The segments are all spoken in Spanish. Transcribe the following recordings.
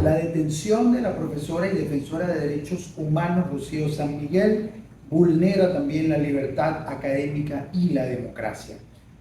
La detención de la profesora y defensora de derechos humanos Rocío San Miguel vulnera también la libertad académica y la democracia.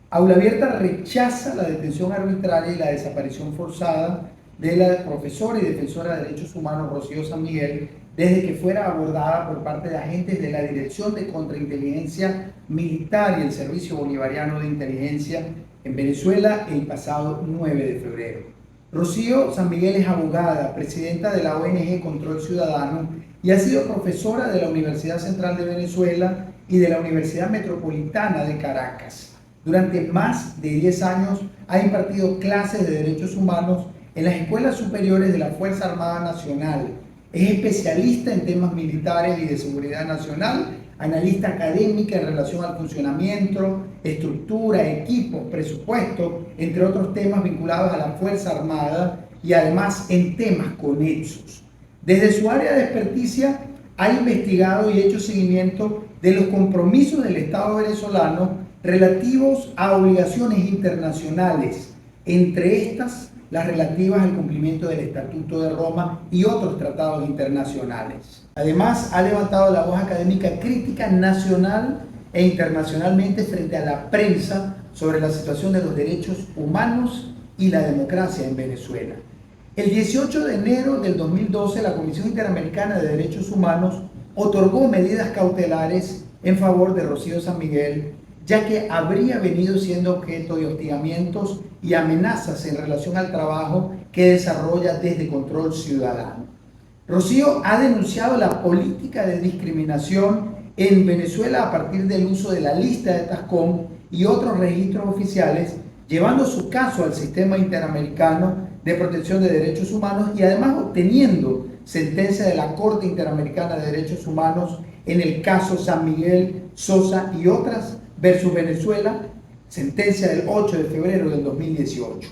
Aula Abierta rechaza la detención arbitraria y la desaparición forzada de la profesora y defensora de derechos humanos Rocío San Miguel desde que fuera abordada por parte de agentes de la Dirección de Contrainteligencia Militar y el Servicio Bolivariano de Inteligencia en Venezuela el pasado 9 de febrero. Rocío San Miguel es abogada, presidenta de la ONG Control Ciudadano y ha sido profesora de la Universidad Central de Venezuela y de la Universidad Metropolitana de Caracas. Durante más de 10 años ha impartido clases de derechos humanos en las escuelas superiores de la Fuerza Armada Nacional. Es especialista en temas militares y de seguridad nacional, analista académica en relación al funcionamiento, estructura, equipos, presupuesto, entre otros temas vinculados a la Fuerza Armada y además en temas conexos. Desde su área de experticia ha investigado y hecho seguimiento de los compromisos del Estado venezolano relativos a obligaciones internacionales, entre estas las relativas al cumplimiento del Estatuto de Roma y otros tratados internacionales. Además, ha levantado la voz académica crítica nacional e internacionalmente frente a la prensa sobre la situación de los derechos humanos y la democracia en Venezuela. El 18 de enero del 2012, la Comisión Interamericana de Derechos Humanos otorgó medidas cautelares en favor de Rocío San Miguel, ya que habría venido siendo objeto de hostigamientos y amenazas en relación al trabajo que desarrolla desde Control Ciudadano. Rocío ha denunciado la política de discriminación en Venezuela a partir del uso de la lista de TASCOM y otros registros oficiales, llevando su caso al Sistema Interamericano de Protección de Derechos Humanos y además obteniendo sentencia de la Corte Interamericana de Derechos Humanos en el caso San Miguel, Sosa y otras versus Venezuela, sentencia del 8 de febrero del 2018.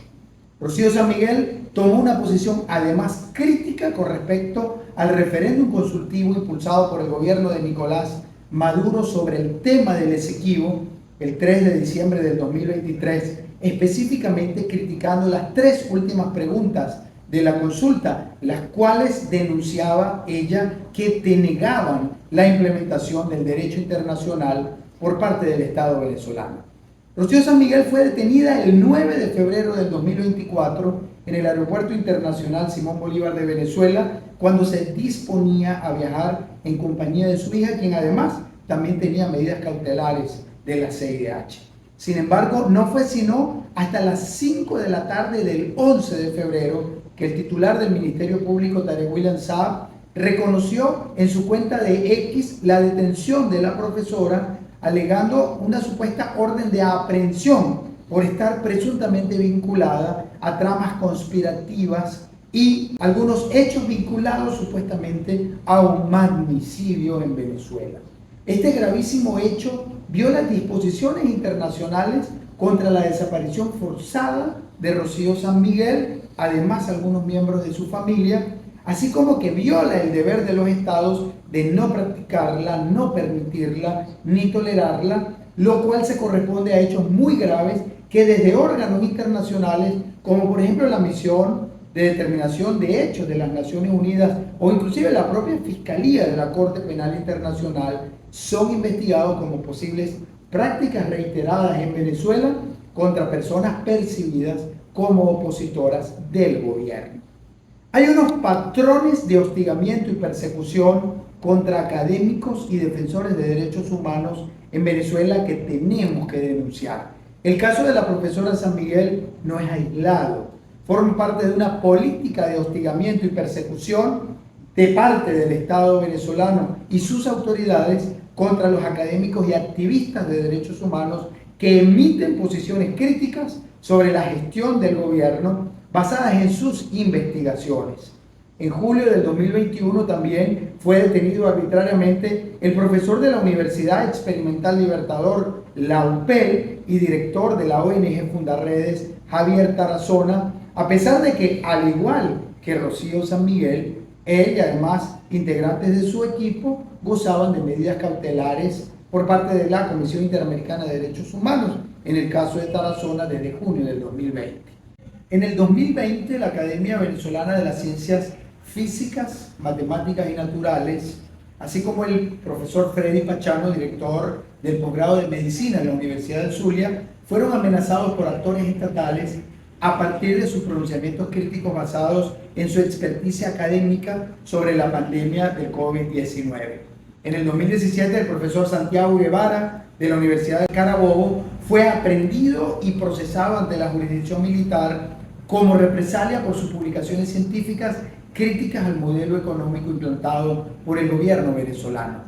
Rocío San Miguel tomó una posición además crítica con respecto al referéndum consultivo impulsado por el gobierno de Nicolás Maduro sobre el tema del Esequibo el 3 de diciembre del 2023, específicamente criticando las tres últimas preguntas de la consulta, las cuales denunciaba ella que denegaban la implementación del derecho internacional por parte del Estado venezolano. Rocío San Miguel fue detenida el 9 de febrero del 2024 en el Aeropuerto Internacional Simón Bolívar de Venezuela, cuando se disponía a viajar en compañía de su hija, quien además también tenía medidas cautelares de la CIDH. Sin embargo, no fue sino hasta las 5 de la tarde del 11 de febrero que el titular del Ministerio Público, Tarek William Saab, reconoció en su cuenta de X la detención de la profesora, alegando una supuesta orden de aprehensión por estar presuntamente vinculada a tramas conspirativas y algunos hechos vinculados supuestamente a un magnicidio en Venezuela. Este gravísimo hecho viola disposiciones internacionales contra la desaparición forzada de Rocío San Miguel, además algunos miembros de su familia, así como que viola el deber de los estados de no practicarla, no permitirla, ni tolerarla, lo cual se corresponde a hechos muy graves que desde órganos internacionales, como por ejemplo la Misión de Determinación de Hechos de las Naciones Unidas o inclusive la propia Fiscalía de la Corte Penal Internacional, son investigados como posibles prácticas reiteradas en Venezuela contra personas percibidas como opositoras del gobierno. Hay unos patrones de hostigamiento y persecución contra académicos y defensores de derechos humanos en Venezuela que tenemos que denunciar. El caso de la profesora San Miguel no es aislado, forma parte de una política de hostigamiento y persecución de parte del Estado venezolano y sus autoridades contra los académicos y activistas de derechos humanos que emiten posiciones críticas sobre la gestión del gobierno basadas en sus investigaciones. En julio del 2021 también fue detenido arbitrariamente el profesor de la Universidad Experimental Libertador, la UPEL, y director de la ONG Fundarredes, Javier Tarazona, a pesar de que, al igual que Rocío San Miguel, él y además integrantes de su equipo gozaban de medidas cautelares por parte de la Comisión Interamericana de Derechos Humanos, en el caso de Tarazona desde junio del 2020. En el 2020, la Academia Venezolana de las Ciencias físicas, matemáticas y naturales, así como el profesor Freddy Pachano, director del posgrado de Medicina en la Universidad del Zulia, fueron amenazados por actores estatales a partir de sus pronunciamientos críticos basados en su experticia académica sobre la pandemia del COVID-19. En el 2017, el profesor Santiago Guevara, de la Universidad de Carabobo, fue aprehendido y procesado ante la jurisdicción militar como represalia por sus publicaciones científicas críticas al modelo económico implantado por el gobierno venezolano.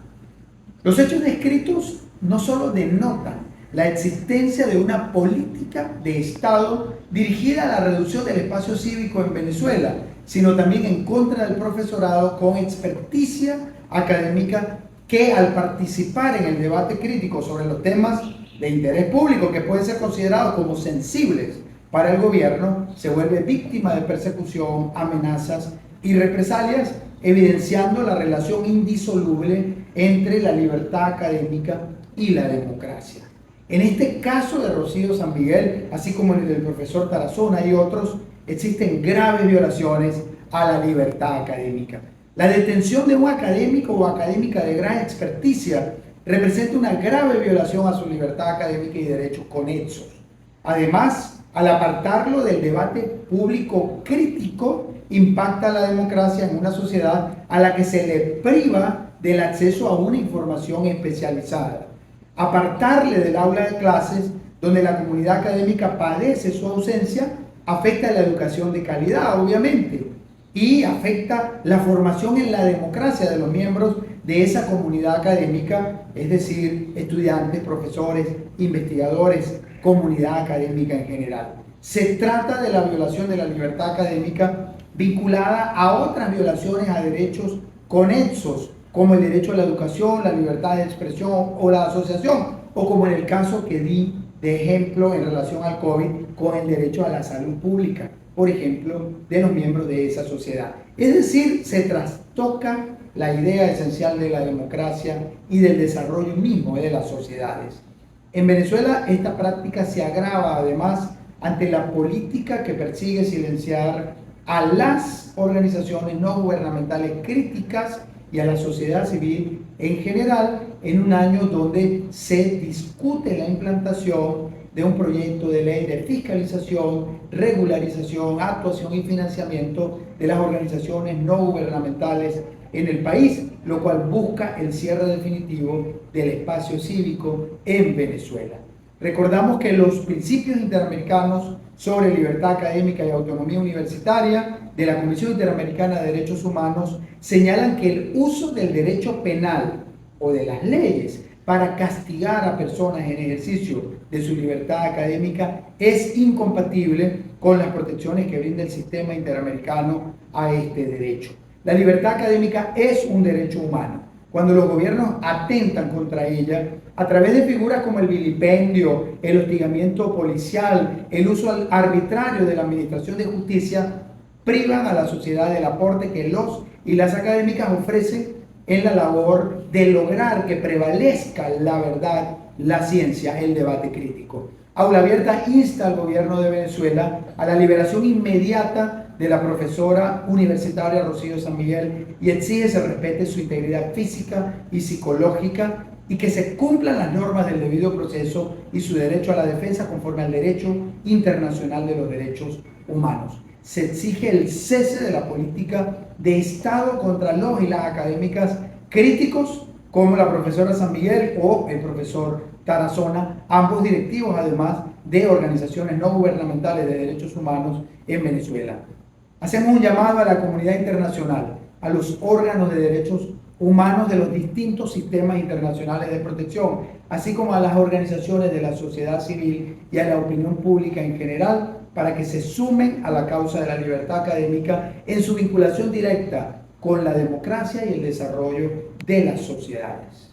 Los hechos descritos no solo denotan la existencia de una política de Estado dirigida a la reducción del espacio cívico en Venezuela, sino también en contra del profesorado con experticia académica que, al participar en el debate crítico sobre los temas de interés público que pueden ser considerados como sensibles para el gobierno, se vuelve víctima de persecución, amenazas y represalias, evidenciando la relación indisoluble entre la libertad académica y la democracia. En este caso de Rocío San Miguel, así como en el del profesor Tarazona y otros, existen graves violaciones a la libertad académica. La detención de un académico o académica de gran experticia representa una grave violación a su libertad académica y derechos conexos. Además, al apartarlo del debate público crítico, impacta la democracia en una sociedad a la que se le priva del acceso a una información especializada. Apartarle del aula de clases, donde la comunidad académica padece su ausencia, afecta la educación de calidad, obviamente, y afecta la formación en la democracia de los miembros de esa comunidad académica, es decir, estudiantes, profesores, investigadores, comunidad académica en general. Se trata de la violación de la libertad académica vinculada a otras violaciones a derechos conexos, como el derecho a la educación, la libertad de expresión o la asociación, o como en el caso que di de ejemplo en relación al COVID, con el derecho a la salud pública, por ejemplo, de los miembros de esa sociedad. Es decir, se trastoca la idea esencial de la democracia y del desarrollo mismo de las sociedades. En Venezuela, esta práctica se agrava además ante la política que persigue silenciar a las organizaciones no gubernamentales críticas y a la sociedad civil en general, en un año donde se discute la implantación de un proyecto de ley de fiscalización, regularización, actuación y financiamiento de las organizaciones no gubernamentales en el país, lo cual busca el cierre definitivo del espacio cívico en Venezuela. Recordamos que los principios interamericanos sobre libertad académica y autonomía universitaria de la Comisión Interamericana de Derechos Humanos señalan que el uso del derecho penal o de las leyes para castigar a personas en ejercicio de su libertad académica es incompatible con las protecciones que brinda el sistema interamericano a este derecho. La libertad académica es un derecho humano. Cuando los gobiernos atentan contra ella, a través de figuras como el vilipendio, el hostigamiento policial, el uso arbitrario de la administración de justicia, privan a la sociedad del aporte que los y las académicas ofrecen en la labor de lograr que prevalezca la verdad, la ciencia, el debate crítico. Aula Abierta insta al gobierno de Venezuela a la liberación inmediata de la profesora universitaria Rocío San Miguel y exige se respete su integridad física y psicológica y que se cumplan las normas del debido proceso y su derecho a la defensa conforme al derecho internacional de los derechos humanos. Se exige el cese de la política de Estado contra los y las académicas críticos como la profesora San Miguel o el profesor Tarazona, ambos directivos además de organizaciones no gubernamentales de derechos humanos en Venezuela. Hacemos un llamado a la comunidad internacional, a los órganos de derechos humanos de los distintos sistemas internacionales de protección, así como a las organizaciones de la sociedad civil y a la opinión pública en general, para que se sumen a la causa de la libertad académica en su vinculación directa con la democracia y el desarrollo de las sociedades.